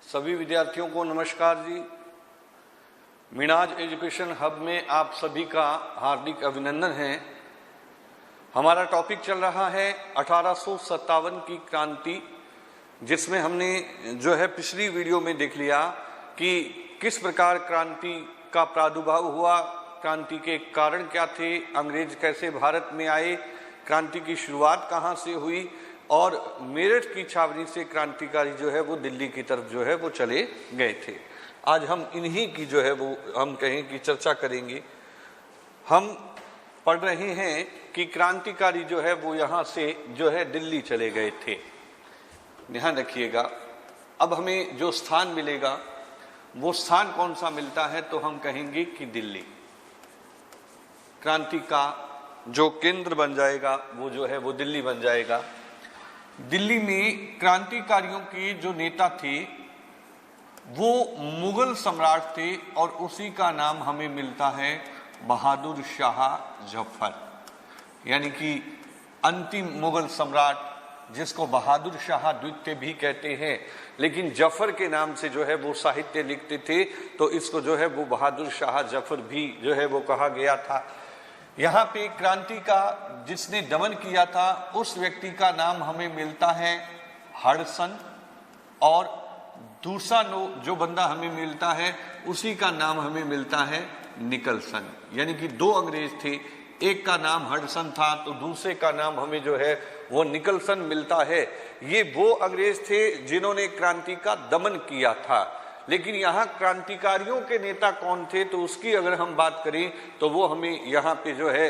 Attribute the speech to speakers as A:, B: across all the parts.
A: सभी विद्यार्थियों को नमस्कार जी। मिनाज एजुकेशन हब में आप सभी का हार्दिक अभिनंदन है। हमारा टॉपिक चल रहा है 1857 की क्रांति, जिसमें हमने जो है पिछली वीडियो में देख लिया कि किस प्रकार क्रांति का प्रादुर्भाव हुआ, क्रांति के कारण क्या थे, अंग्रेज कैसे भारत में आए, क्रांति की शुरुआत कहाँ से हुई और मेरठ की छावनी से क्रांतिकारी जो है वो दिल्ली की तरफ जो है वो चले गए थे। आज हम इन्हीं की जो है वो हम कहें कि चर्चा करेंगे। हम पढ़ रहे हैं कि क्रांतिकारी जो है वो यहाँ से जो है दिल्ली चले गए थे। ध्यान रखिएगा, अब हमें जो स्थान मिलेगा वो स्थान कौन सा मिलता है, तो हम कहेंगे कि दिल्ली क्रांति का जो केंद्र बन जाएगा वो जो है वो दिल्ली बन जाएगा। दिल्ली में क्रांतिकारियों के जो नेता थे वो मुगल सम्राट थे और उसी का नाम हमें मिलता है बहादुर शाह जफर, यानी कि अंतिम मुगल सम्राट, जिसको बहादुर शाह द्वितीय भी कहते हैं, लेकिन जफर के नाम से जो है वो साहित्य लिखते थे, तो इसको जो है वो बहादुर शाह जफर भी जो है वो कहा गया था। यहाँ पे क्रांति का जिसने दमन किया था उस व्यक्ति का नाम हमें मिलता है हडसन, और दूसरा जो बंदा हमें मिलता है उसी का नाम हमें मिलता है निकलसन। यानी कि दो अंग्रेज थे, एक का नाम हडसन था तो दूसरे का नाम हमें जो है वो निकलसन मिलता है। ये वो अंग्रेज थे जिन्होंने क्रांति का दमन किया था। लेकिन यहाँ क्रांतिकारियों के नेता कौन थे, तो उसकी अगर हम बात करें तो वो हमें यहाँ पे जो है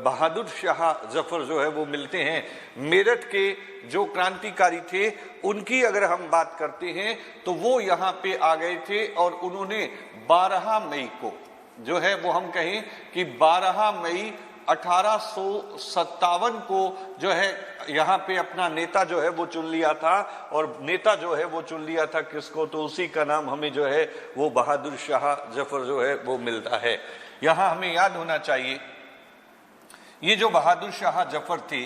A: बहादुर शाह जफर जो है वो मिलते हैं। मेरठ के जो क्रांतिकारी थे उनकी अगर हम बात करते हैं तो वो यहाँ पे आ गए थे और उन्होंने 12 मई को जो है वो हम कहें कि 12 मई 1857 को जो है यहाँ पे अपना नेता जो है वो चुन लिया था। और नेता जो है वो चुन लिया था किसको, तो उसी का नाम हमें जो है वो बहादुर शाह जफर जो है वो मिलता है। यहाँ हमें याद होना चाहिए ये जो बहादुर शाह जफर थे,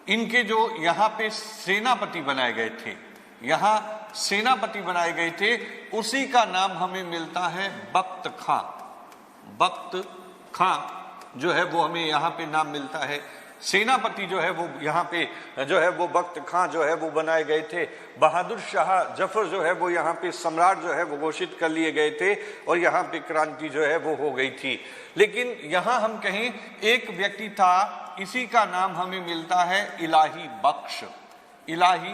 A: इनके जो यहाँ पे सेनापति बनाए गए थे, यहाँ सेनापति बनाए गए थे, उसी का नाम हमें मिलता है बख्त खां। बख्त खां जो है वो हमें यहाँ पे नाम मिलता है। सेनापति जो है वो यहाँ पे जो है वो बख्त खां जो है वो बनाए गए थे। बहादुर शाह जफर जो है वो यहाँ पे सम्राट जो है वो घोषित कर लिए गए थे और यहाँ पे क्रांति जो है वो हो गई थी। लेकिन यहाँ हम कहें एक व्यक्ति था, इसी का नाम हमें मिलता है इलाही बख्श। इलाही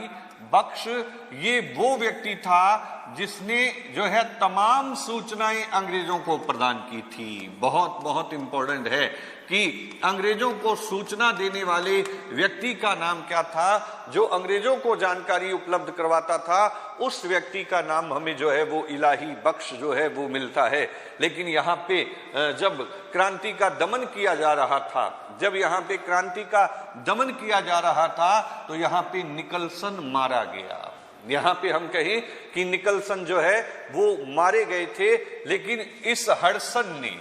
A: बख्श ये वो व्यक्ति था जिसने जो है तमाम सूचनाएं अंग्रेजों को प्रदान की थी। बहुत बहुत इंपॉर्टेंट है कि अंग्रेजों को सूचना देने वाले व्यक्ति का नाम क्या था, जो अंग्रेजों को जानकारी उपलब्ध करवाता था उस व्यक्ति का नाम हमें जो है वो इलाही बख्श जो है वो मिलता है। लेकिन यहाँ पे जब क्रांति का दमन किया जा रहा था, जब यहाँ पे क्रांति का दमन किया जा रहा था तो यहाँ पे निकलसन मारा गया। यहाँ पे हम कहें कि निकलसन जो है वो मारे गए थे। लेकिन इस हडसन ने,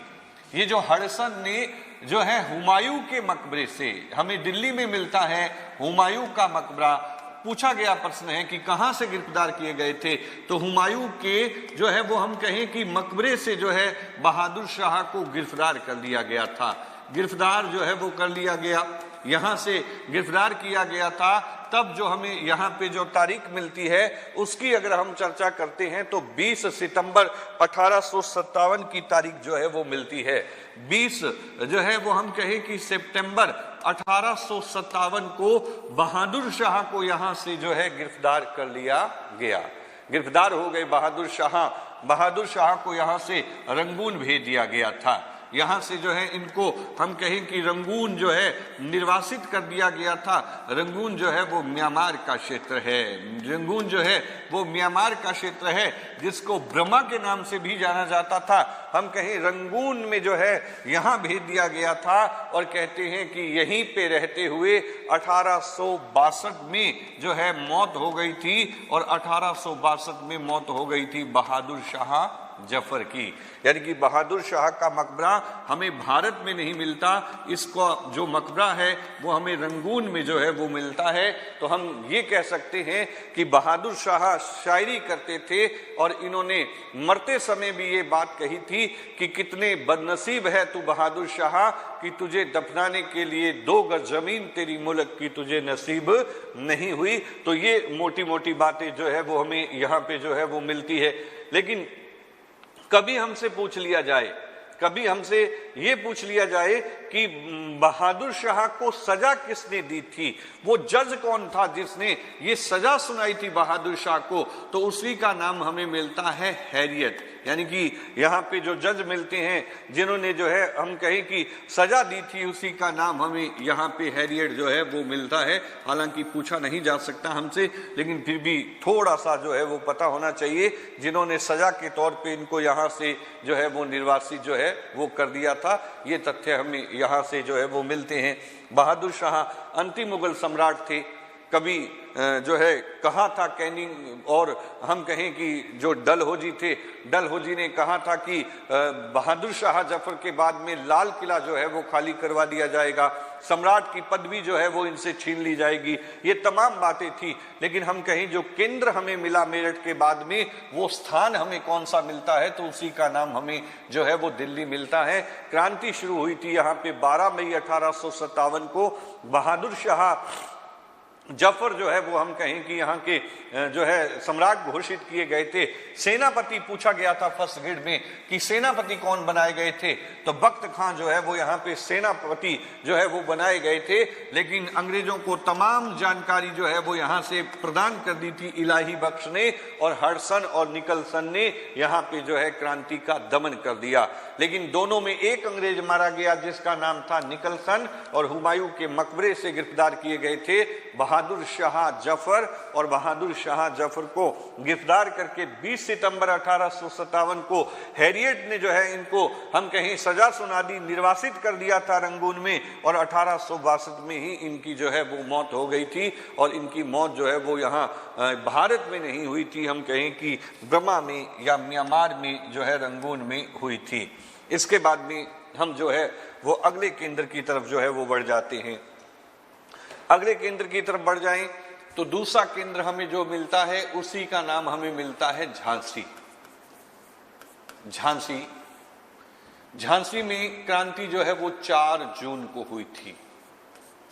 A: ये जो हडसन ने जो है हुमायूं के मकबरे से, हमें दिल्ली में मिलता है हुमायूं का मकबरा। पूछा गया प्रश्न है कि कहां से गिरफ्तार किए गए थे, तो हुमायूं के जो है वो हम कहें कि मकबरे से जो है बहादुर शाह को गिरफ्तार कर लिया गया था। गिरफ्तार जो है वो कर लिया गया, यहाँ से गिरफ्तार किया गया था। तब जो हमें यहाँ पे जो तारीख मिलती है उसकी अगर हम चर्चा करते हैं तो 20 सितंबर 1857 की तारीख जो है वो मिलती है। 20 जो है वो हम कहें कि सितंबर 1857 को बहादुर शाह को यहाँ से जो है गिरफ्तार कर लिया गया। गिरफ्तार हो गए बहादुर शाह। बहादुर शाह को यहाँ से रंगून भेज दिया गया था। यहाँ से जो है इनको हम कहें कि रंगून जो है निर्वासित कर दिया गया था। रंगून जो है वो म्यांमार का क्षेत्र है। रंगून जो है वो म्यांमार का क्षेत्र है, जिसको बर्मा के नाम से भी जाना जाता था। हम कहें रंगून में जो है यहाँ भेज दिया गया था, और कहते हैं कि यहीं पे रहते हुए 1862 में जो है मौत हो गई थी, और 1862 में मौत हो गई थी बहादुर शाह जफर की। यानी कि बहादुर शाह का मकबरा हमें भारत में नहीं मिलता, इसको जो मकबरा है वो हमें रंगून में जो है वो मिलता है। तो हम ये कह सकते हैं कि बहादुर शाह शायरी करते थे, और इन्होंने मरते समय भी ये बात कही थी कि कितने बदनसीब है तू बहादुर शाह कि तुझे दफनाने के लिए 2 गज जमीन तेरी मुल्क की तुझे नसीब नहीं हुई। तो ये मोटी मोटी बातें जो है वो हमें यहाँ पे जो है वो मिलती है। लेकिन कभी हमसे पूछ लिया जाए, कभी हमसे ये पूछ लिया जाए कि बहादुर शाह को सजा किसने दी थी, वो जज कौन था जिसने ये सजा सुनाई थी बहादुर शाह को, तो उसी का नाम हमें मिलता है हैरियट। यानी कि यहाँ पे जो जज मिलते हैं जिन्होंने जो है हम कहें कि सजा दी थी, उसी का नाम हमें यहाँ पे हैरियट जो है वो मिलता है। हालांकि पूछा नहीं जा सकता हमसे, लेकिन फिर भी थोड़ा सा जो है वो पता होना चाहिए, जिन्होंने सजा के तौर पे इनको यहाँ से जो है वो निर्वासित जो है वो कर दिया था। ये तथ्य हमें यहाँ से जो है वो मिलते हैं। बहादुर शाह अंतिम मुगल सम्राट थे। कभी जो है कहा था कैनिंग, और हम कहें कि जो डलहौजी थे, डलहौजी ने कहा था कि बहादुर शाह जफर के बाद में लाल किला जो है वो खाली करवा दिया जाएगा, सम्राट की पदवी जो है वो इनसे छीन ली जाएगी। ये तमाम बातें थी, लेकिन हम कहें जो केंद्र हमें मिला मेरठ के बाद में, वो स्थान हमें कौन सा मिलता है, तो उसी का नाम हमें जो है वो दिल्ली मिलता है। क्रांति शुरू हुई थी यहाँ पे 12 मई 1857 को। बहादुर शाह जफर जो है वो हम कहें कि यहाँ के जो है सम्राट घोषित किए गए थे। सेनापति पूछा गया था फर्स्ट ग्रेड में कि सेनापति कौन बनाए गए थे, तो बख्त खां जो है वो यहाँ पे सेनापति जो है वो बनाए गए थे। लेकिन अंग्रेजों को तमाम जानकारी जो है वो यहाँ से प्रदान कर दी थी इलाही बख्श ने, और हडसन और निकलसन ने यहाँ पे जो है क्रांति का दमन कर दिया। लेकिन दोनों में एक अंग्रेज मारा गया जिसका नाम था निकलसन, और हुमायूं के मकबरे से गिरफ्तार किए गए थे बहादुर शाह जफर। और बहादुर शाह जफर को गिरफ्तार करके 20 सितंबर 1857 को हैरियट ने जो है इनको हम कहें सजा सुना दी, निर्वासित कर दिया था रंगून में, और 1862 में ही इनकी जो है वो मौत हो गई थी। और इनकी मौत जो है वो यहाँ भारत में नहीं हुई थी, हम कहें कि बर्मा में या म्यांमार में जो है रंगून में हुई थी। इसके बाद में हम जो है वो अगले केंद्र की तरफ जो है वो बढ़ जाते हैं। अगले केंद्र की तरफ बढ़ जाएं तो दूसरा केंद्र हमें जो मिलता है उसी का नाम हमें मिलता है झांसी। झांसी, झांसी में क्रांति जो है वो 4 जून को हुई थी।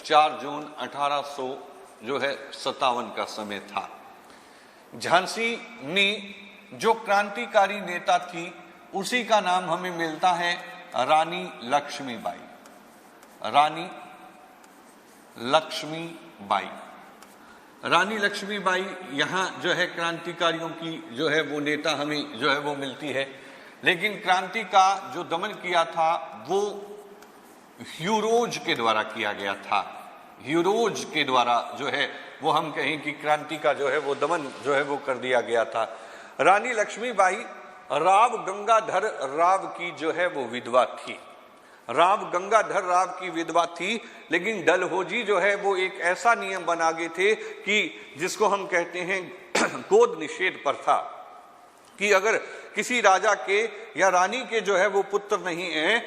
A: 4 जून 1857 का समय था। झांसी में जो क्रांतिकारी नेता थी उसी का नाम हमें मिलता है रानी लक्ष्मीबाई। रानी लक्ष्मीबाई, रानी लक्ष्मीबाई यहाँ जो है क्रांतिकारियों की जो है वो नेता हमें जो है वो मिलती है। लेकिन क्रांति का जो दमन किया था वो ह्यूरोज के द्वारा किया गया था। ह्यूरोज के द्वारा जो है वो हम कहें कि क्रांति का जो है वो दमन जो है वो कर दिया गया था। रानी लक्ष्मीबाई राव गंगाधर राव की जो है वो विधवा थी। राव गंगाधर राव की विधवा थी। लेकिन डलहौजी जो है वो एक ऐसा नियम बना गए थे कि जिसको हम कहते हैं गोद निषेध प्रथा, कि अगर किसी राजा के या रानी के जो है वो पुत्र नहीं है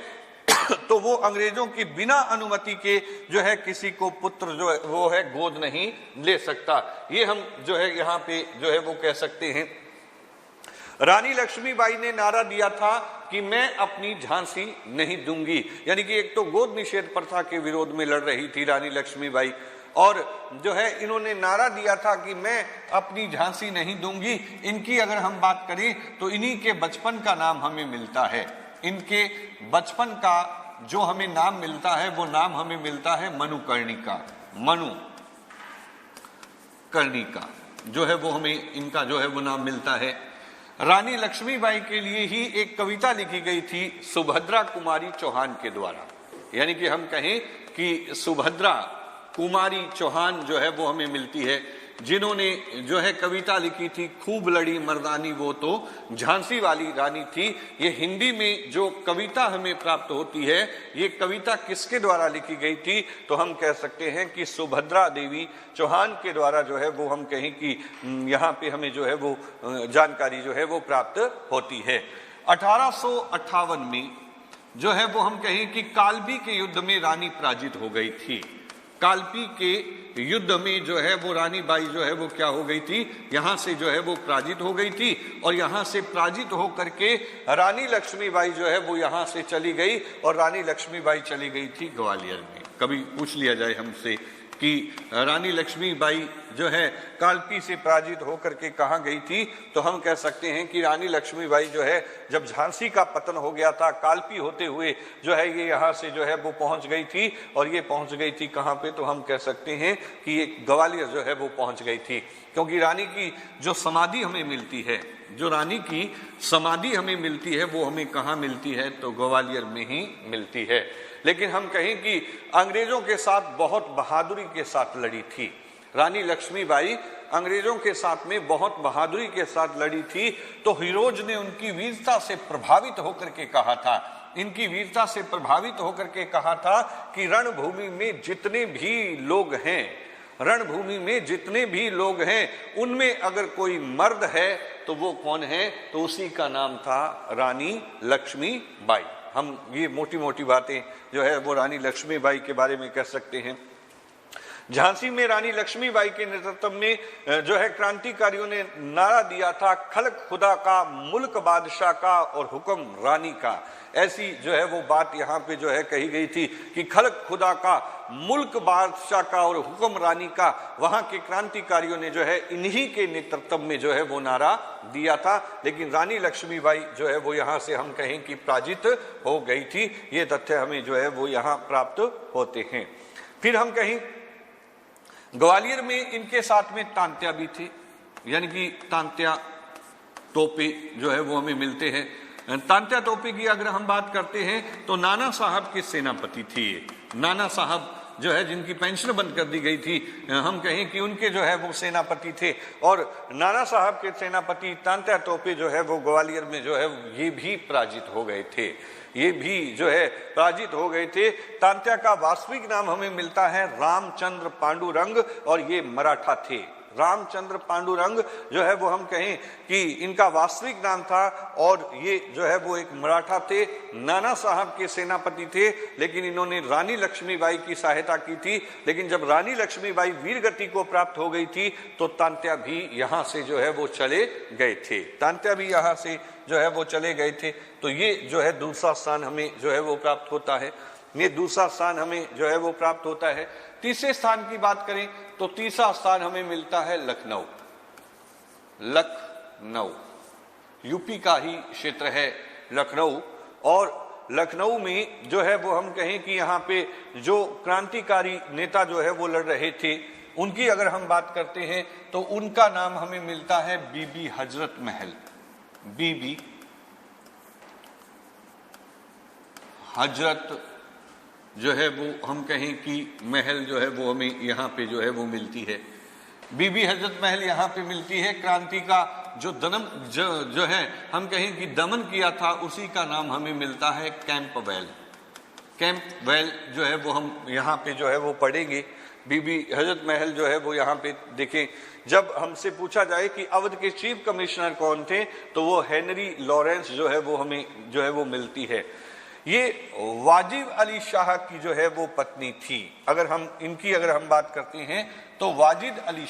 A: तो वो अंग्रेजों की बिना अनुमति के जो है किसी को पुत्र जो है वो है गोद नहीं ले सकता। ये हम जो है यहाँ पे जो है वो कह सकते हैं। रानी लक्ष्मीबाई ने नारा दिया था कि मैं अपनी झांसी नहीं दूंगी, यानी कि एक तो गोद निषेध प्रथा के विरोध में लड़ रही थी रानी लक्ष्मीबाई, और जो है इन्होंने नारा दिया था कि मैं अपनी झांसी नहीं दूंगी। इनकी अगर हम बात करें तो इन्हीं के बचपन का नाम हमें मिलता है। इनके बचपन का जो हमें नाम मिलता है वो नाम हमें मिलता है मनुकर्णिका। मनुकर्णिका जो है वो हमें इनका जो है वो नाम मिलता है। रानी लक्ष्मीबाई के लिए ही एक कविता लिखी गई थी सुभद्रा कुमारी चौहान के द्वारा, यानी कि हम कहें कि सुभद्रा कुमारी चौहान जो है वो हमें मिलती है। जिन्होंने जो है कविता लिखी थी, खूब लड़ी मर्दानी वो तो झांसी वाली रानी थी। ये हिंदी में जो कविता हमें प्राप्त होती है, ये कविता किसके द्वारा लिखी गई थी? तो हम कह सकते हैं कि सुभद्रा देवी चौहान के द्वारा जो है वो हम कहें कि यहाँ पे हमें जो है वो जानकारी जो है वो प्राप्त होती है। 1858 में जो है वो हम कहें कि कालपी के युद्ध में रानी पराजित हो गई थी। कालपी के युद्ध में जो है वो रानी बाई जो है वो क्या हो गई थी, यहां से जो है वो पराजित हो गई थी और यहां से पराजित होकर के रानी लक्ष्मीबाई जो है वो यहां से चली गई और रानी लक्ष्मीबाई चली गई थी ग्वालियर में। कभी पूछ लिया जाए हमसे कि रानी लक्ष्मीबाई जो है कालपी से पराजित होकर के कहाँ गई थी, तो हम कह सकते हैं कि रानी लक्ष्मीबाई जो है जब झांसी का पतन हो गया था, कालपी होते हुए जो है ये यहाँ से जो है वो पहुंच गई थी और ये पहुंच गई थी कहाँ पे, तो हम कह सकते हैं कि ये ग्वालियर जो है वो पहुंच गई थी। क्योंकि रानी की जो समाधि हमें मिलती है, जो रानी की समाधि हमें मिलती है वो हमें कहाँ मिलती है, तो ग्वालियर में ही मिलती है। लेकिन हम कहें कि अंग्रेजों के साथ बहुत बहादुरी के साथ लड़ी थी रानी लक्ष्मीबाई, अंग्रेजों के साथ में बहुत बहादुरी के साथ लड़ी थी। तो हीरोज ने उनकी वीरता से प्रभावित होकर के कहा था, इनकी वीरता से प्रभावित होकर के कहा था कि रणभूमि में जितने भी लोग हैं, रणभूमि में जितने भी लोग हैं, उनमें अगर कोई मर्द है तो वो कौन है, तो उसी का नाम था रानी लक्ष्मीबाई। हम ये मोटी मोटी बातें जो है वो रानी लक्ष्मीबाई के बारे में कह सकते हैं। झांसी में रानी लक्ष्मीबाई के नेतृत्व में जो है क्रांतिकारियों ने नारा दिया था, खल्क खुदा का, मुल्क बादशाह का और हुक्म रानी का। ऐसी जो है वो बात यहाँ पे जो है कही गई थी कि खल्क खुदा का, मुल्क बादशाह का और हुक्म रानी का। वहां के क्रांतिकारियों ने जो है इन्हीं के नेतृत्व में जो है वो नारा दिया था। लेकिन रानी लक्ष्मीबाई जो है वो यहाँ से हम कहें कि पराजित हो गई थी। ये तथ्य हमें जो है वो यहाँ प्राप्त होते हैं। फिर हम कहें ग्वालियर में इनके साथ में तांत्या भी थे, यानी कि तांत्या टोपे जो है वो हमें मिलते हैं। तांत्या टोपे की अगर हम बात करते हैं तो नाना साहब के सेनापति थे। नाना साहब जो है जिनकी पेंशन बंद कर दी गई थी, हम कहें कि उनके जो है वो सेनापति थे। और नाना साहब के सेनापति तांत्या टोपे जो है वो ग्वालियर में जो है ये भी पराजित हो गए थे, ये भी जो है पराजित हो गए थे। तांत्या का वास्तविक नाम हमें मिलता है रामचंद्र पांडुरंग और ये मराठा थे। रामचंद्र पांडुरंग जो है वो हम कहें कि इनका वास्तविक नाम था और ये जो है वो एक मराठा थे, नाना साहब के सेनापति थे। लेकिन इन्होंने रानी लक्ष्मीबाई की सहायता की थी। लेकिन जब रानी लक्ष्मीबाई वीरगति को प्राप्त हो गई थी तो तांत्या भी यहाँ से जो है वो चले गए थे, तांत्या भी यहाँ से जो है वो चले गए थे। तो ये जो है दूसरा स्थान हमें जो है वो प्राप्त होता है, ये दूसरा स्थान हमें जो है वो प्राप्त होता है। तीसरे स्थान की बात करें तो तीसरा स्थान हमें मिलता है लखनऊ। लखनऊ यूपी का ही क्षेत्र है लखनऊ। और लखनऊ में जो है वो हम कहें कि यहाँ पे जो क्रांतिकारी नेता जो है वो लड़ रहे थे, उनकी अगर हम बात करते हैं तो उनका नाम हमें मिलता है बीबी हजरत महल। बीबी हजरत जो है वो हम कहें कि महल जो है वो हमें यहाँ पे जो है वो मिलती है। बीबी हजरत महल यहाँ पे मिलती है। क्रांति का जो जो है हम कहें कि दमन किया था, उसी का नाम हमें मिलता है कैंपवेल। कैंपवेल जो है वो हम यहाँ पे जो है वो पढ़ेंगे। बीबी हजरत महल जो है वो यहाँ पे देखें, जब हमसे पूछा जाए कि अवध के चीफ कमिश्नर कौन थे तो वो हेनरी लॉरेंस जो है वो हमें जो है वो मिलती है। ये वाजिद अली शाह की जो है वो पत्नी थी। अगर हम इनकी अगर हम बात करते हैं तो वाजिद अली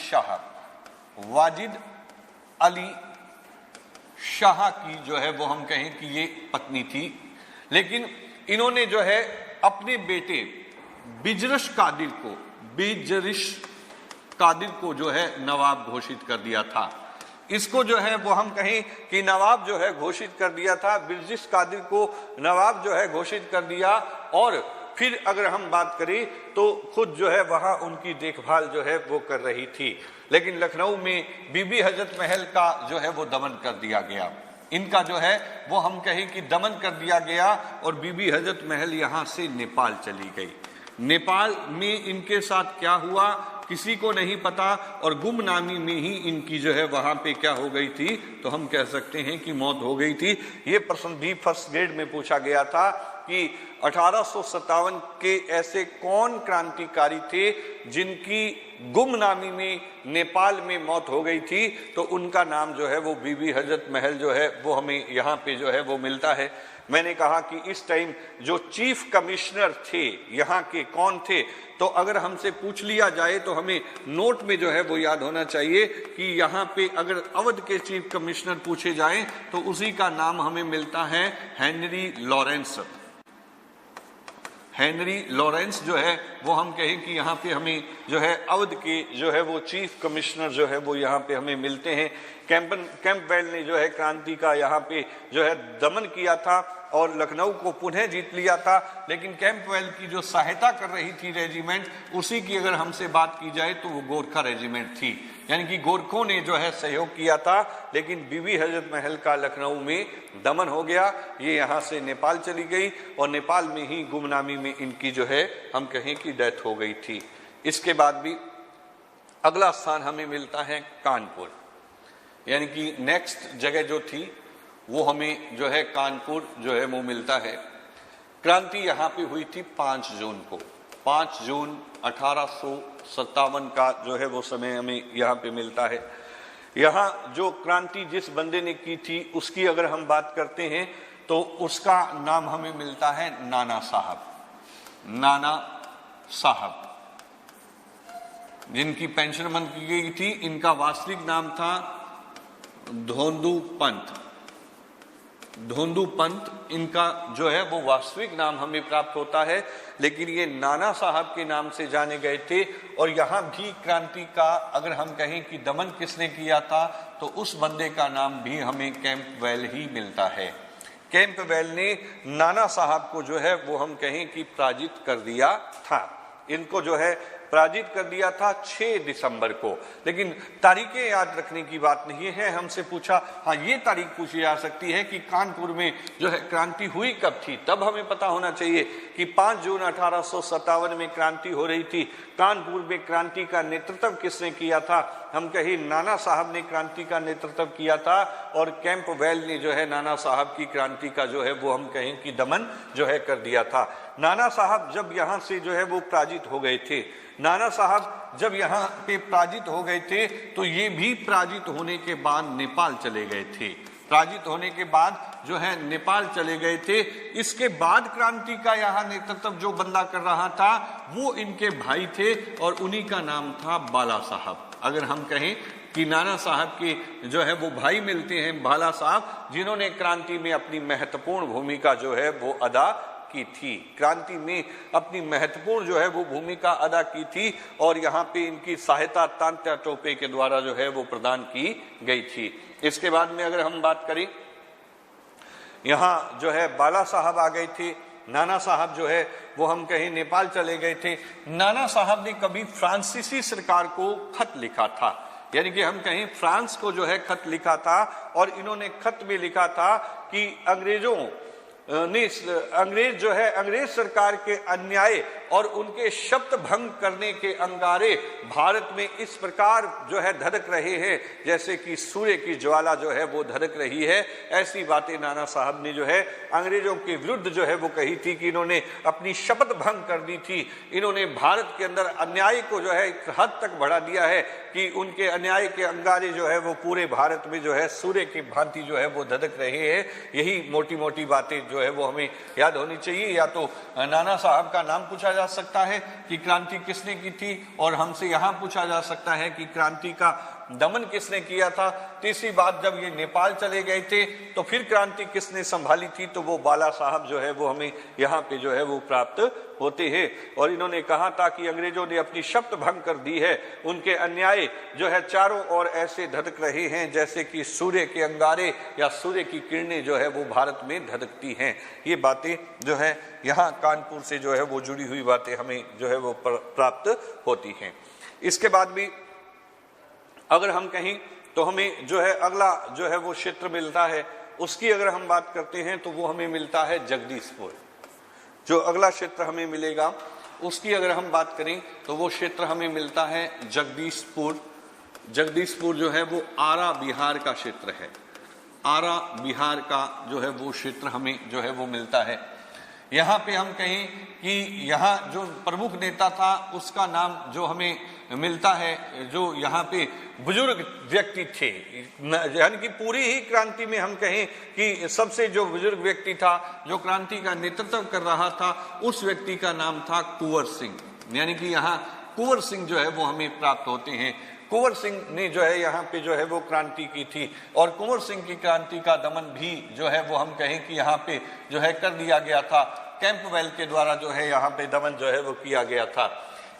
A: शाह की जो है वो हम कहें कि ये पत्नी थी। लेकिन इन्होंने जो है अपने बेटे बिजरिश कादिर को जो है नवाब घोषित कर दिया था। इसको जो है वो हम कहें कि नवाब जो है घोषित कर दिया था, बिजरिश कादिर को नवाब जो है घोषित कर दिया। और फिर अगर हम बात करें तो खुद जो है वहां उनकी देखभाल जो है वो कर रही थी। लेकिन लखनऊ में बीबी हजरत महल का जो है वो दमन कर दिया गया। इनका जो है वो हम कहें कि दमन कर दिया गया और बीबी हजरत महल यहाँ से नेपाल चली गई। नेपाल में इनके साथ क्या हुआ किसी को नहीं पता, और गुमनामी में ही इनकी जो है वहां पे क्या हो गई थी, तो हम कह सकते हैं कि मौत हो गई थी। ये प्रश्न भी फर्स्ट ग्रेड में पूछा गया था कि 1857 के ऐसे कौन क्रांतिकारी थे जिनकी गुमनामी में नेपाल में मौत हो गई थी, तो उनका नाम जो है वो बीबी हजरत महल जो है वो हमें यहाँ पे जो है वो मिलता है। मैंने कहा कि इस टाइम जो चीफ कमिश्नर थे यहाँ के कौन थे, तो अगर हमसे पूछ लिया जाए तो हमें नोट में जो है वो याद होना चाहिए कि यहाँ पे अगर अवध के चीफ कमिश्नर पूछे जाएं तो उसी का नाम हमें मिलता है हेनरी लॉरेंस। हेनरी लॉरेंस जो है वो हम कहें कि यहाँ पे हमें जो है अवध के जो है वो चीफ कमिश्नर जो है वो यहाँ पे हमें मिलते हैं। कैंपबेल ने जो है क्रांति का यहाँ पे जो है दमन किया था और लखनऊ को पुनः जीत लिया था, लेकिन कैंपबेल की जो सहायता कर रही थी रेजिमेंट, उसी की अगर हमसे बात की जाए तो वो गोरखा रेजिमेंट थी, यानी कि गोरखों ने जो है सहयोग किया था, लेकिन बीबी हजरत महल का लखनऊ में दमन हो गया। ये यहाँ से नेपाल चली गई और नेपाल में ही गुमनामी में इनकी जो है हम कहें कि डेथ हो गई थी। इसके बाद भी अगला स्थान हमें मिलता है कानपुर, यानी कि नेक्स्ट जगह जो थी वो हमें जो है कानपुर जो है वो मिलता है। क्रांति यहाँ पे हुई थी 5 जून को, 5 जून 1857 का जो है वो समय हमें यहाँ पे मिलता है। यहाँ जो क्रांति जिस बंदे ने की थी उसकी अगर हम बात करते हैं तो उसका नाम हमें मिलता है नाना साहब। नाना साहब जिनकी पेंशन बंद की गई थी, इनका वास्तविक नाम था धोंदू पंत। धोंदू पंत इनका जो है वो वास्तविक नाम हमें प्राप्त होता है, लेकिन ये नाना साहब के नाम से जाने गए थे। और यहाँ भी क्रांति का अगर हम कहें कि दमन किसने किया था तो उस बंदे का नाम भी हमें कैंपबेल ही मिलता है। कैंपबेल ने नाना साहब को जो है वो हम कहें कि पराजित कर दिया था। इनको जो है पराजित कर दिया था 6 दिसंबर को, लेकिन तारीखें याद रखने की बात नहीं है। हमसे पूछा, हाँ ये तारीख पूछी जा सकती है कि कानपुर में जो है क्रांति हुई कब थी, तब हमें पता होना चाहिए कि 5 जून 1857 में क्रांति हो रही थी। कानपुर में क्रांति का नेतृत्व किसने किया था, हम कहीं नाना साहब ने क्रांति का नेतृत्व किया था और कैंपबेल ने जो है नाना साहब की क्रांति का जो है वो हम कहें कि दमन जो है कर दिया था। नाना साहब जब यहाँ से जो है वो पराजित हो गए थे, नाना साहब जब यहाँ पे पराजित हो गए थे तो ये भी पराजित होने के बाद नेपाल चले गए थे। पराजित होने के बाद जो है नेपाल चले गए थे। इसके बाद क्रांति का यहाँ नेतृत्व जो बंदा कर रहा था वो इनके भाई थे और उन्हीं का नाम था बाला साहब। अगर हम कहें कि नाना साहब के जो है वो भाई मिलते हैं बाला साहब, जिन्होंने क्रांति में अपनी महत्वपूर्ण भूमिका जो है वो अदा की थी। क्रांति में अपनी महत्वपूर्ण जो है वो भूमिका अदा की थी और यहाँ पे इनकी सहायता तांत्या टोपे के द्वारा जो है वो प्रदान की गई थी। इसके बाद में अगर हम बात करें, यहाँ जो है बाला साहब आ गए थे। नाना साहब जो है वो हम कहीं नेपाल चले गए थे। नाना साहब ने कभी फ्रांसीसी सरकार को खत लिखा था, यानी कि हम कहीं फ्रांस को जो है खत लिखा था और इन्होंने खत में लिखा था कि अंग्रेज जो है अंग्रेज सरकार के अन्याय और उनके शब्द भंग करने के अंगारे भारत में इस प्रकार जो है धधक रहे हैं जैसे कि सूर्य की ज्वाला जो है वो धधक रही है। ऐसी बातें नाना साहब ने जो है अंग्रेजों के विरुद्ध जो है वो कही थी कि इन्होंने अपनी शपथ भंग कर दी थी। इन्होंने भारत के अंदर अन्याय को जो है एक हद तक बढ़ा दिया है कि उनके अन्याय के अंगारे जो है वो पूरे भारत में जो है सूर्य की भांति जो है वो धधक रहे हैं। यही मोटी मोटी बातें जो है वो हमें याद होनी चाहिए। या तो नाना साहब का नाम पूछा जा सकता है कि क्रांति किसने की थी, और हमसे यहाँ पूछा जा सकता है कि क्रांति का दमन किसने किया था। तीसरी बात, जब ये नेपाल चले गए थे तो फिर क्रांति किसने संभाली थी, तो वो बाला साहब जो है वो हमें यहाँ पे जो है वो प्राप्त होते हैं। और इन्होंने कहा था कि अंग्रेजों ने अपनी शपथ भंग कर दी है, उनके अन्याय जो है चारों ओर ऐसे धधक रहे हैं जैसे कि सूर्य के अंगारे या सूर्य की किरणें जो है वो भारत में धधकती हैं। ये बातें जो है यहाँ कानपुर से जो है वो जुड़ी हुई बातें हमें जो है वो प्राप्त होती हैं। इसके बाद भी अगर हम कहें तो हमें जो है अगला जो है वो क्षेत्र मिलता है, उसकी अगर हम बात करते हैं तो वो हमें मिलता है जगदीशपुर। जो अगला क्षेत्र हमें मिलेगा उसकी अगर हम बात करें तो वो क्षेत्र हमें मिलता है जगदीशपुर। जगदीशपुर जो है वो आरा बिहार का क्षेत्र है। आरा बिहार का जो है वो क्षेत्र हमें जो है वो मिलता है। यहाँ पे हम कहें कि यहाँ जो प्रमुख नेता था उसका नाम जो हमें मिलता है, जो यहाँ पे बुजुर्ग व्यक्ति थे, यानी कि पूरी ही क्रांति में हम कहें कि सबसे जो बुजुर्ग व्यक्ति था, जो क्रांति का नेतृत्व कर रहा था, उस व्यक्ति का नाम था कुंवर सिंह। यानी कि यहाँ कुंवर सिंह जो है वो हमें प्राप्त होते हैं। कुंवर सिंह ने जो है यहाँ पे जो है वो क्रांति की थी, और कुंवर सिंह की क्रांति का दमन भी जो है वो हम कहें कि यहाँ पे जो है कर दिया गया था। कैंपबेल के द्वारा जो है यहाँ पे दमन जो है वो किया गया था।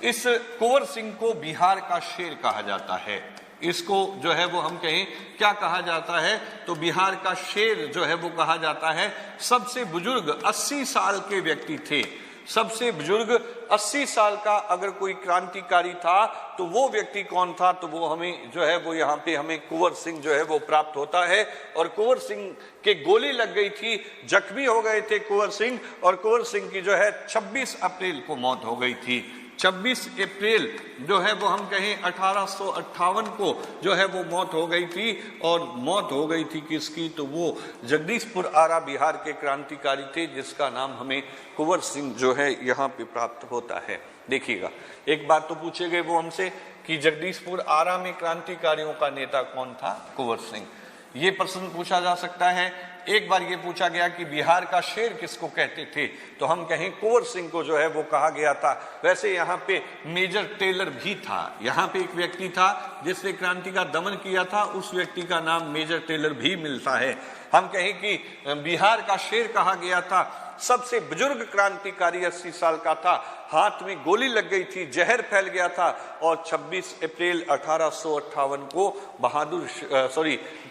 A: इस कुंवर सिंह को बिहार का शेर कहा जाता है। इसको जो है वो हम कहें क्या कहा जाता है, तो बिहार का शेर जो है वो कहा जाता है। सबसे बुजुर्ग 80 साल के व्यक्ति थे। सबसे बुजुर्ग 80 साल का अगर कोई क्रांतिकारी था तो वो व्यक्ति कौन था, तो वो हमें जो है वो यहाँ पे हमें कुंवर सिंह जो है वो प्राप्त होता है। और कुंवर सिंह के गोली लग गई थी, जख्मी हो गए थे कुंवर सिंह, और कुंवर सिंह की जो है 26 अप्रैल को मौत हो गई थी। 26 अप्रैल जो है वो हम कहें 1858 को जो है वो मौत हो गई थी। और मौत हो गई थी किसकी, तो वो जगदीशपुर आरा बिहार के क्रांतिकारी थे, जिसका नाम हमें कुंवर सिंह जो है यहाँ पे प्राप्त होता है। देखिएगा, एक बात तो पूछे गए वो हमसे कि जगदीशपुर आरा में क्रांतिकारियों का नेता कौन था, कुंवर सिंह। ये प्रश्न पूछा जा सकता है। एक बार ये पूछा गया कि बिहार का शेर किसको कहते थे, तो हम कहें कुंवर सिंह को जो है वो कहा गया था। वैसे यहाँ पे मेजर टेलर भी था। यहाँ पे एक व्यक्ति था जिसने क्रांति का दमन किया था, उस व्यक्ति का नाम मेजर टेलर भी मिलता है। हम कहें कि बिहार का शेर कहा गया था। सबसे बुजुर्ग क्रांतिकारी 80 साल का था, हाथ में गोली लग गई थी, जहर फैल गया था, और 26 अप्रैल 1858 को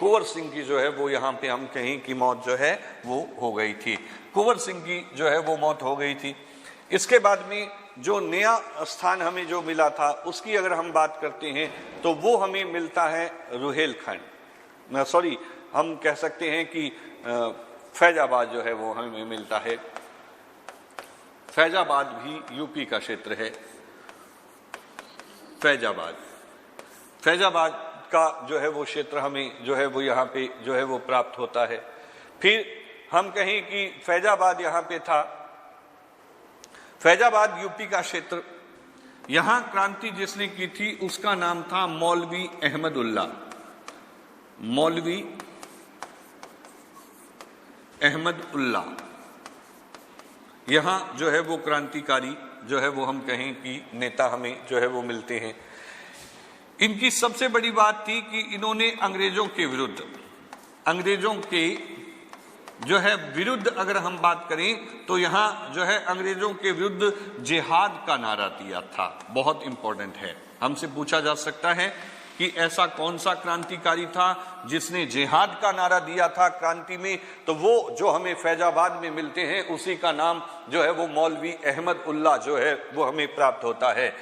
A: कुंवर सिंह की जो है वो यहाँ पे हम कहें कि मौत जो है वो हो गई थी। कुंवर सिंह की जो है वो मौत हो गई थी। इसके बाद में जो नया स्थान हमें जो मिला था उसकी अगर हम बात करते हैं तो वो हमें मिलता है रुहेलखंड, हम कह सकते हैं कि फैजाबाद जो है वो हमें मिलता है। फैजाबाद भी यूपी का क्षेत्र है। फैजाबाद का जो है वो क्षेत्र हमें जो है वो यहाँ पे जो है वो प्राप्त होता है। फिर हम कहें कि फैजाबाद यहाँ पे था। फैजाबाद यूपी का क्षेत्र, यहाँ क्रांति जिसने की थी उसका नाम था मौलवी अहमदुल्ला। मौलवी अहमदुल्ला यहाँ जो है वो क्रांतिकारी जो है वो हम कहें कि नेता हमें जो है वो मिलते हैं। इनकी सबसे बड़ी बात थी कि इन्होंने अंग्रेजों के जो है विरुद्ध अगर हम बात करें तो यहाँ जो है अंग्रेजों के विरुद्ध जिहाद का नारा दिया था। बहुत इंपॉर्टेंट है, हमसे पूछा जा सकता है कि ऐसा कौन सा क्रांतिकारी था जिसने जिहाद का नारा दिया था क्रांति में, तो वो जो हमें फैजाबाद में मिलते हैं उसी का नाम जो है वो मौलवी अहमदुल्ला जो है वो हमें प्राप्त होता है।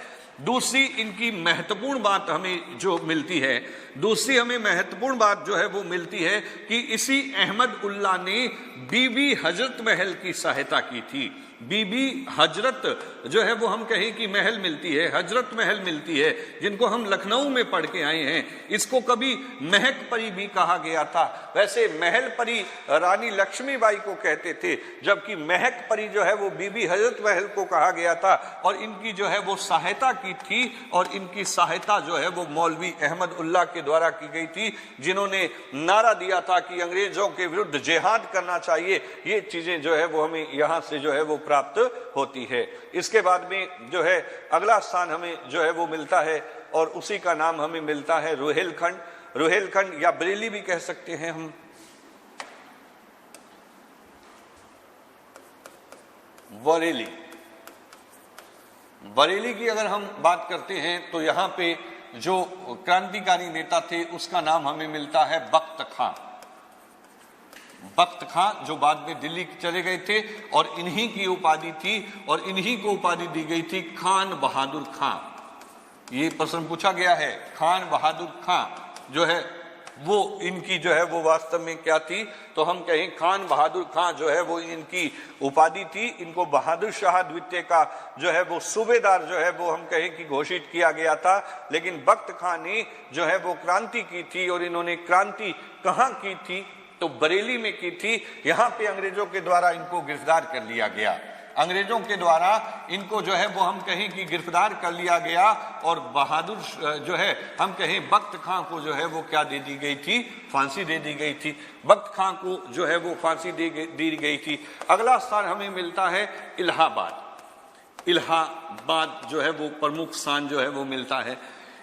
A: दूसरी इनकी महत्वपूर्ण बात हमें जो मिलती है, दूसरी हमें महत्वपूर्ण बात जो है वो मिलती है कि इसी अहमदुल्ला ने बीबी हजरत महल की सहायता की थी। बीबी हजरत जो है वो हम कहें कि महल मिलती है, हजरत महल मिलती है, जिनको हम लखनऊ में पढ़ के आए हैं। इसको कभी महक परी भी कहा गया था। वैसे महल परी रानी लक्ष्मीबाई को कहते थे, जबकि महक परी जो है वो बीबी हजरत महल को कहा गया था। और इनकी जो है वो सहायता की थी, और इनकी सहायता जो है वो मौलवी अहमदुल्ला के द्वारा की गई थी, जिन्होंने नारा दिया था कि अंग्रेजों के विरुद्ध जिहाद करना चाहिए। ये चीजें जो है वो हमें यहाँ से जो है वो प्राप्त होती है। इसके बाद में जो है अगला स्थान हमें जो है वो मिलता है, और उसी का नाम हमें मिलता है रुहेलखंड। रुहेलखंड या बरेली भी कह सकते हैं हम। बरेली की अगर हम बात करते हैं तो यहाँ पे जो क्रांतिकारी नेता थे उसका नाम हमें मिलता है बख्त खां। बख्त खां जो बाद में दिल्ली चले गए थे, और इन्हीं की उपाधि थी, और इन्हीं को उपाधि दी गई थी खान बहादुर खां। ये प्रश्न पूछा गया है, खान बहादुर खां जो है वो इनकी जो है वो वास्तव में क्या थी, तो हम कहें खान बहादुर खां जो है वो इनकी उपाधि थी। इनको बहादुर शाह द्वितीय का जो है वो सूबेदार जो है वो हम कहें कि घोषित किया गया था। लेकिन बख्त खां ने जो है वो क्रांति की थी, और इन्होंने क्रांति कहाँ की थी, तो बरेली में की थी। यहाँ पे अंग्रेजों के द्वारा इनको गिरफ्तार कर लिया गया। अंग्रेजों के द्वारा इनको जो है वो हम कहें कि गिरफ्तार कर लिया गया, और बहादुर जो है हम कहें बख्त खां को जो है वो क्या दे दी गई थी, फांसी दे दी गई थी। बख्त खां को जो है वो फांसी दी गई थी। अगला स्थान हमें मिलता है इलाहाबाद। इलाहाबाद जो है वो प्रमुख स्थान जो है वो मिलता है।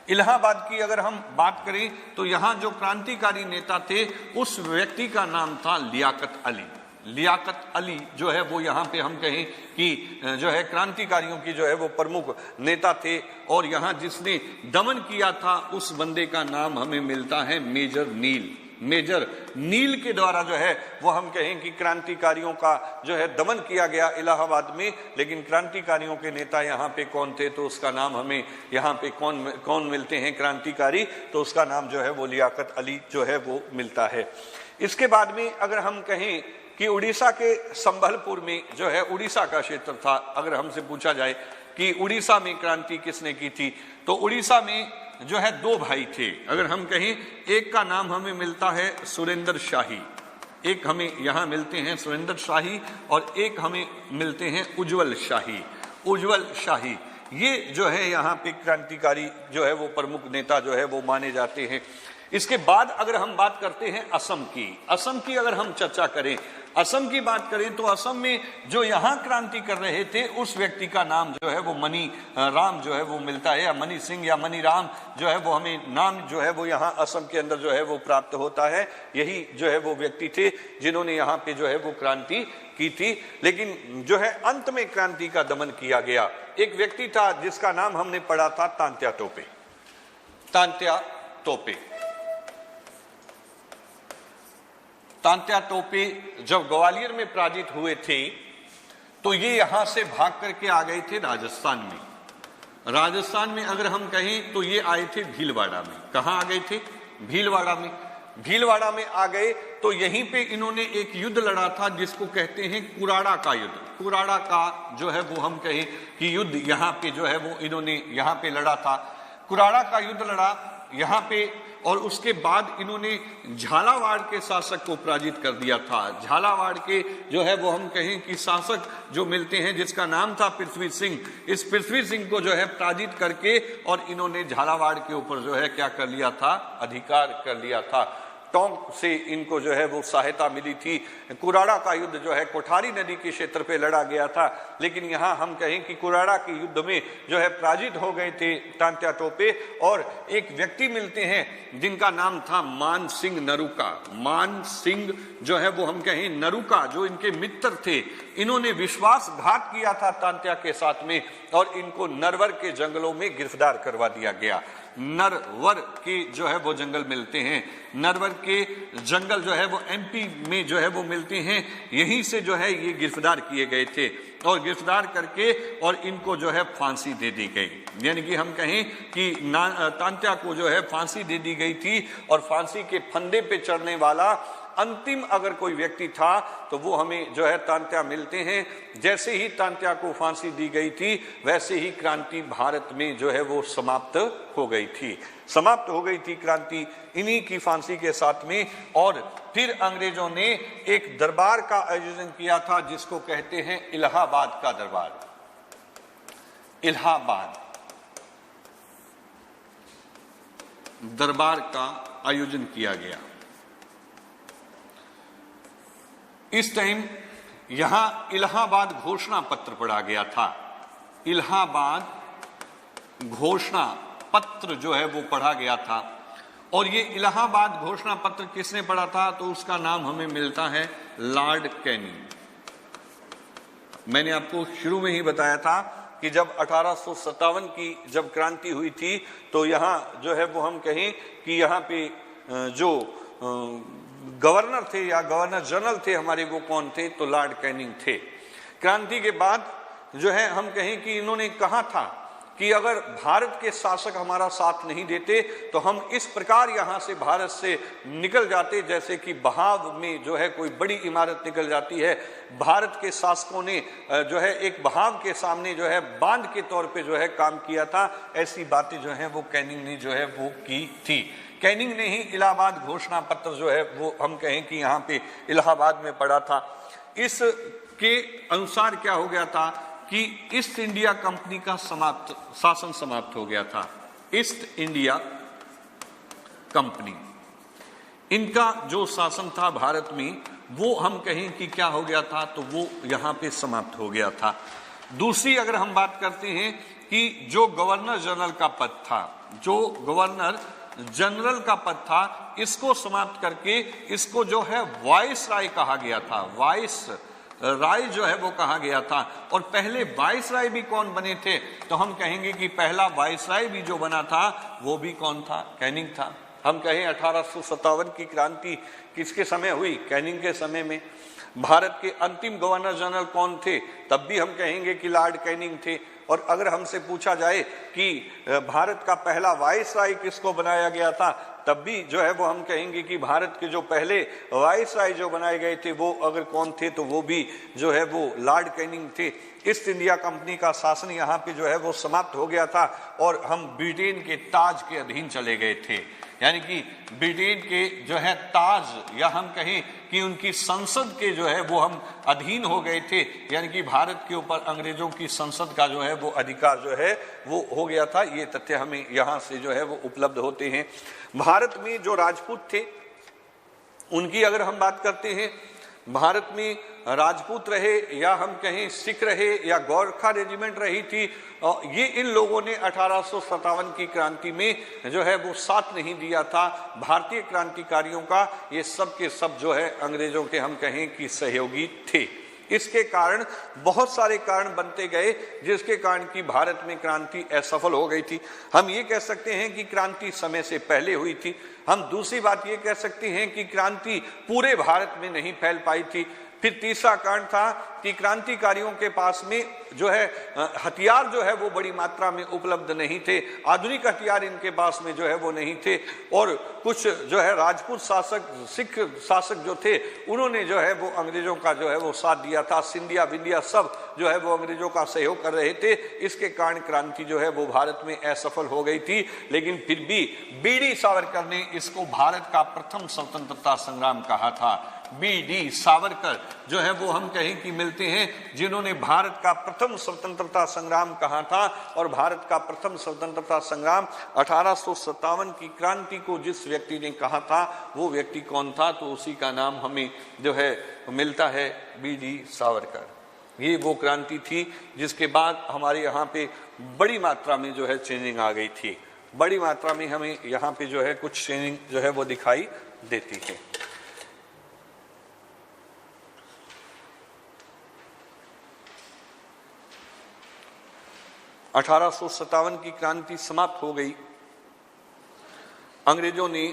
A: इलाहाबाद की अगर हम बात करें तो यहाँ जो क्रांतिकारी नेता थे उस व्यक्ति का नाम था लियाकत अली। लियाकत अली जो है वो यहाँ पे हम कहें कि जो है क्रांतिकारियों की जो है वो प्रमुख नेता थे, और यहाँ जिसने दमन किया था उस बंदे का नाम हमें मिलता है मेजर नील। मेजर नील के द्वारा जो है वो हम कहें कि क्रांतिकारियों का जो है दमन किया गया इलाहाबाद में। लेकिन क्रांतिकारियों के नेता यहाँ पे कौन थे, तो उसका नाम हमें यहाँ पे कौन मिलते हैं क्रांतिकारी, तो उसका नाम जो है वो लियाकत अली जो है वो मिलता है। इसके बाद में अगर हम कहें कि उड़ीसा के संबलपुर में जो है उड़ीसा का क्षेत्र था, अगर हमसे पूछा जाए कि उड़ीसा में क्रांति किसने की थी, तो उड़ीसा में जो है दो भाई थे। अगर हम कहें, एक का नाम हमें मिलता है सुरेंद्र शाही, एक हमें यहाँ मिलते हैं सुरेंद्र शाही, और एक हमें मिलते हैं उज्जवल शाही। उज्जवल शाही ये जो है यहाँ पे क्रांतिकारी जो है वो प्रमुख नेता जो है वो माने जाते हैं। इसके बाद अगर हम बात करते हैं असम की अगर हम चर्चा करें, असम की बात करें तो असम में जो यहाँ क्रांति कर रहे थे उस व्यक्ति का नाम जो है वो मनी राम जो है वो मिलता है, या मनी सिंह या मनी राम जो है वो हमें नाम जो है वो यहाँ असम के अंदर जो है वो प्राप्त होता है। यही जो है वो व्यक्ति थे जिन्होंने यहाँ पे जो है वो क्रांति की थी। लेकिन जो है अंत में क्रांति का दमन किया गया एक व्यक्ति था जिसका नाम हमने पढ़ा था तांत्या टोपे। तांत्या टोपे तांत्या टोपे जब ग्वालियर में पराजित हुए थे तो ये यहां से भाग करके आ गए थे राजस्थान में। राजस्थान में अगर हम कहें तो ये आए थे भीलवाड़ा में। कहां आ गए थे? भीलवाड़ा में। भीलवाड़ा में आ गए तो यहीं पे इन्होंने एक युद्ध लड़ा था जिसको कहते हैं कुराड़ा का युद्ध। कुराड़ा का जो है वो हम कहें कि युद्ध यहाँ पे जो है वो इन्होंने यहाँ पे लड़ा था। कुराड़ा का युद्ध लड़ा यहाँ पे, और उसके बाद इन्होंने झालावाड़ के शासक को पराजित कर दिया था। झालावाड़ के जो है वो हम कहें कि शासक जो मिलते हैं जिसका नाम था पृथ्वी सिंह, इस पृथ्वी सिंह को जो है पराजित करके और इन्होंने झालावाड़ के ऊपर जो है क्या कर लिया था? अधिकार कर लिया था। टोंक से इनको जो है वो सहायता मिली थी। कुराड़ा का युद्ध जो है कोठारी नदी के क्षेत्र पे लड़ा गया था, लेकिन यहाँ हम कहें कि कुराड़ा के युद्ध में जो है पराजित हो गए थे तांत्या टोपे। और एक व्यक्ति मिलते हैं जिनका नाम था मान सिंह नरूका। मान सिंह जो है वो हम कहें नरूका, जो इनके मित्र थे, इन्होंने विश्वासघात किया था तांत्या के साथ में और इनको नरवर के जंगलों में गिरफ्तार करवा दिया गया। नरवर के जो है वो जंगल मिलते हैं, नरवर के जंगल जो है वो एमपी में जो है वो मिलते हैं। यहीं से जो है ये गिरफ्तार किए गए थे और गिरफ्तार करके और इनको जो है फांसी दे दी गई। यानी कि हम कहें कि तांत्या को जो है फांसी दे दी गई थी, और फांसी के फंदे पे चढ़ने वाला अंतिम अगर कोई व्यक्ति था तो वो हमें जो है तांत्या मिलते हैं। जैसे ही तांत्या को फांसी दी गई थी वैसे ही क्रांति भारत में जो है वो समाप्त हो गई थी। समाप्त हो गई थी क्रांति इन्हीं की फांसी के साथ में। और फिर अंग्रेजों ने एक दरबार का आयोजन किया था जिसको कहते हैं इलाहाबाद का दरबार। इलाहाबाद दरबार का आयोजन किया गया। इस टाइम यहां इलाहाबाद घोषणा पत्र पढ़ा गया था। इलाहाबाद घोषणा पत्र जो है वो पढ़ा गया था, और ये इलाहाबाद घोषणा पत्र किसने पढ़ा था? तो उसका नाम हमें मिलता है लॉर्ड कैनिंग। मैंने आपको शुरू में ही बताया था कि जब 1857 की जब क्रांति हुई थी तो यहां जो है वो हम कहें कि यहाँ पे जो गवर्नर थे या गवर्नर जनरल थे हमारे, वो कौन थे? तो लॉर्ड कैनिंग थे। क्रांति के बाद जो है हम कहें कि इन्होंने कहा था कि अगर भारत के शासक हमारा साथ नहीं देते तो हम इस प्रकार यहाँ से भारत से निकल जाते जैसे कि बहाव में जो है कोई बड़ी इमारत निकल जाती है। भारत के शासकों ने जो है एक बहाव के सामने जो है बांध के तौर पे जो है काम किया था। ऐसी बातें जो है वो कैनिंग ने जो है वो की थी। कैनिंग ने ही इलाहाबाद घोषणा पत्र जो है वो हम कहें कि यहाँ पे इलाहाबाद में पड़ा था। इसके अनुसार क्या हो गया था कि ईस्ट इंडिया कंपनी का शासन समाप्त हो गया था। ईस्ट इंडिया कंपनी, इनका जो शासन था भारत में वो हम कहें कि क्या हो गया था, तो वो यहाँ पे समाप्त हो गया था। दूसरी अगर हम बात करते हैं कि जो गवर्नर जनरल का पद था, जो गवर्नर जनरल का पद था, इसको समाप्त करके इसको जो है वाइस राय कहा गया था। वाइस राय जो है वो कहा गया था। और पहले वाइस राय भी कौन बने थे, तो हम कहेंगे कि पहला वाइस राय भी जो बना था वो भी कौन था, कैनिंग था। हम कहें 1857 की क्रांति किसके समय हुई, कैनिंग के समय में। भारत के अंतिम गवर्नर जनरल कौन थे, तब भी हम कहेंगे कि लॉर्ड कैनिंग थे। और अगर हमसे पूछा जाए कि भारत का पहला वाइस राय किसको बनाया गया था, तब भी जो है वो हम कहेंगे कि भारत के जो पहले वाइस राय जो बनाए गए थे वो अगर कौन थे, तो वो भी जो है वो लॉर्ड कैनिंग थे। ईस्ट इंडिया कंपनी का शासन यहाँ पे जो है वो समाप्त हो गया था और हम ब्रिटेन के ताज के अधीन चले गए थे। यानी कि ब्रिटेन के जो है ताज, या हम कहें कि उनकी संसद के जो है वो हम अधीन हो गए थे। यानी कि भारत के ऊपर अंग्रेजों की संसद का जो है वो अधिकार जो है वो हो गया था। ये तथ्य हमें यहाँ से जो है वो उपलब्ध होते हैं। भारत में जो राजपूत थे उनकी अगर हम बात करते हैं, भारत में राजपूत रहे या हम कहें सिख रहे या गोरखा रेजिमेंट रही थी, ये इन लोगों ने 1857 की क्रांति में जो है वो साथ नहीं दिया था भारतीय क्रांतिकारियों का। ये सब के सब जो है अंग्रेजों के हम कहें कि सहयोगी थे। इसके कारण बहुत सारे कारण बनते गए जिसके कारण कि भारत में क्रांति असफल हो गई थी। हम ये कह सकते हैं कि क्रांति समय से पहले हुई थी। हम दूसरी बात ये कह सकते हैं कि क्रांति पूरे भारत में नहीं फैल पाई थी। फिर तीसरा कारण था कि क्रांतिकारियों के पास में जो है हथियार जो है वो बड़ी मात्रा में उपलब्ध नहीं थे। आधुनिक हथियार इनके पास में जो है वो नहीं थे। और कुछ जो है राजपूत शासक, सिख शासक जो थे, उन्होंने जो है वो अंग्रेजों का जो है वो साथ दिया था। सिंधिया विंधिया सब जो है वो अंग्रेजों का सहयोग कर रहे थे। इसके कारण क्रांति जो है वो भारत में असफल हो गई थी। लेकिन फिर भी बीडी सावरकर ने इसको भारत का प्रथम स्वतंत्रता संग्राम कहा था। बीडी सावरकर जो है वो हम कहें कि मिलते हैं जिन्होंने भारत का प्रथम स्वतंत्रता संग्राम कहा था। और भारत का प्रथम स्वतंत्रता संग्राम 1857 की क्रांति को जिस व्यक्ति ने कहा था वो व्यक्ति कौन था, तो उसी का नाम हमें जो है मिलता है बीडी सावरकर। ये वो क्रांति थी जिसके बाद हमारे यहाँ पे बड़ी मात्रा में जो है चेंजिंग आ गई थी। बड़ी मात्रा में हमें यहाँ पे जो है कुछ चेंजिंग जो है वो दिखाई देती है। 1857 की क्रांति समाप्त हो गई। अंग्रेजों ने